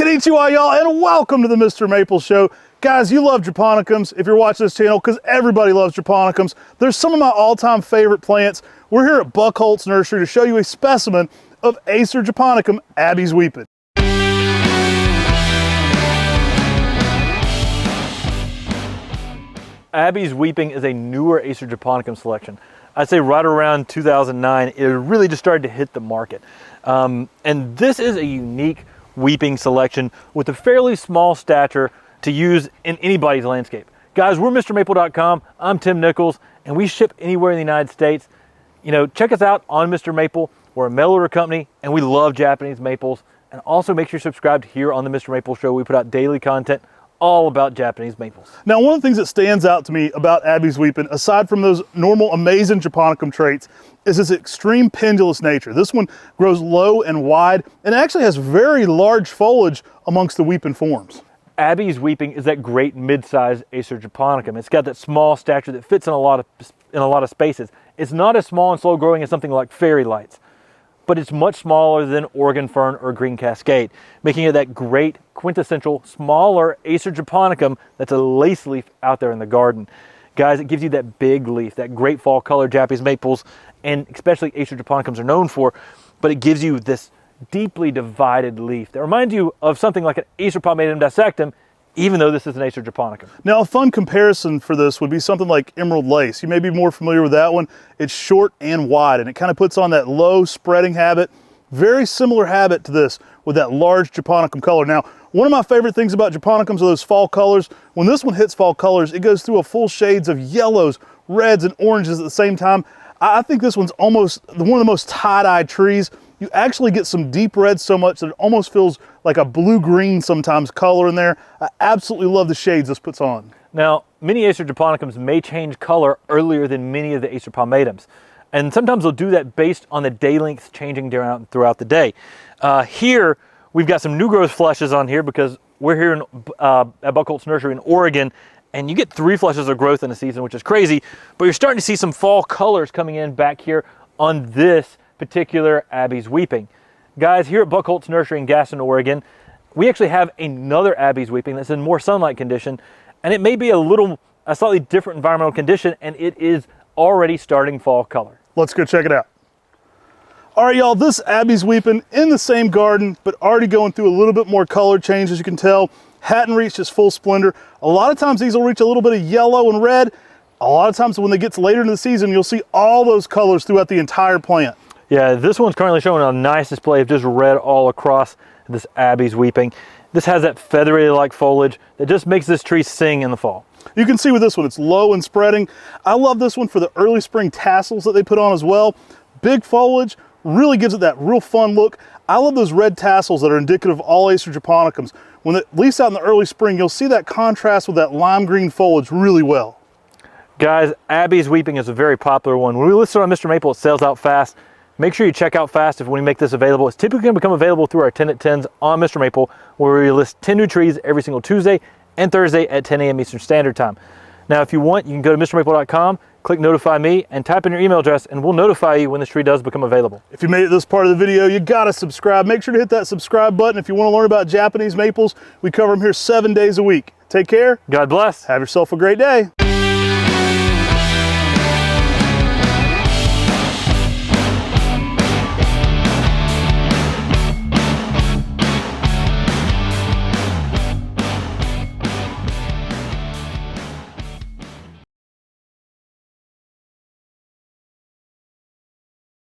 Konnichiwa, y'all, and welcome to the Mr. Maple Show. Guys, you love japonicums if you're watching this channel, because everybody loves japonicums. There's some of my all-time favorite plants. We're here at Buckholtz Nursery to show you a specimen of Acer japonicum, Abby's Weeping. Abby's Weeping is a newer Acer japonicum selection. I'd say right around 2009, it really just started to hit the market. And this is a unique weeping selection with a fairly small stature to use in anybody's landscape. Guys, we're MrMaple.com. I'm Tim Nichols, and we ship anywhere in the United States. You know, check us out on Mr. Maple. We're a mail order company, and we love Japanese maples. And also make sure you're subscribed here on the Mr. Maple Show. We put out daily content all about Japanese maples. Now, one of the things that stands out to me about Abby's Weeping, aside from those normal amazing japonicum traits, is its extreme pendulous nature. This one grows low and wide, and actually has very large foliage amongst the weeping forms. Abby's Weeping is that great mid-sized Acer japonicum. It's got that small stature that fits in a lot of spaces. It's not as small and slow growing as something like fairy lights, but it's much smaller than Oregon fern or green cascade, making it that great quintessential smaller Acer japonicum that's a lace leaf out there in the garden. Guys, it gives you that big leaf, that great fall color Japanese maples, and especially Acer japonicums are known for, but it gives you this deeply divided leaf that reminds you of something like an Acer palmatum dissectum, even though this is an Acer japonicum. Now, a fun comparison for this would be something like emerald lace. You may be more familiar with that one. It's short and wide, and it kind of puts on that low spreading habit. Very similar habit to this with that large japonicum color. Now, one of my favorite things about japonicums are those fall colors. When this one hits fall colors, it goes through a full shades of yellows, reds, and oranges at the same time. I think this one's almost one of the most tie-dyed trees. You actually get some deep red so much that it almost feels like a blue-green sometimes color in there. I absolutely love the shades this puts on. Now, many Acer japonicums may change color earlier than many of the Acer palmatums. And sometimes they'll do that based on the day length changing throughout the day. Here, we've got some new growth flushes on here because we're here at Buckholtz Nursery in Oregon, and you get 3 flushes of growth in a season, which is crazy, but you're starting to see some fall colors coming in back here on this particular Abby's Weeping. Guys, here at Buckholtz Nursery in Gaston, Oregon, we actually have another Abby's Weeping that's in more sunlight condition, and it may be a slightly different environmental condition, and it is already starting fall color. Let's go check it out. All right, y'all, this Abby's Weeping in the same garden, but already going through a little bit more color change, as you can tell. Hadn't reached its full splendor. A lot of times these will reach a little bit of yellow and red. A lot of times when they get later in the season, you'll see all those colors throughout the entire plant. Yeah, this one's currently showing a nice display of just red all across this Abby's Weeping. This has that feathery-like foliage that just makes this tree sing in the fall. You can see with this one, it's low and spreading. I love this one for the early spring tassels that they put on as well. Big foliage, really gives it that real fun look. I love those red tassels that are indicative of all Acer japonicums. When it leaves out in the early spring, you'll see that contrast with that lime green foliage really well. Guys, Abby's Weeping is a very popular one. When we list it on Mr. Maple, it sells out fast. Make sure you check out fast if we make this available. It's typically going to become available through our 10 at 10s on Mr. Maple, where we list 10 new trees every single Tuesday and Thursday at 10 a.m. Eastern Standard Time. Now, if you want, you can go to MrMaple.com, click Notify Me, and type in your email address, and we'll notify you when this tree does become available. If you made it this part of the video, you gotta subscribe. Make sure to hit that subscribe button if you want to learn about Japanese maples. We cover them here 7 days a week. Take care. God bless. Have yourself a great day.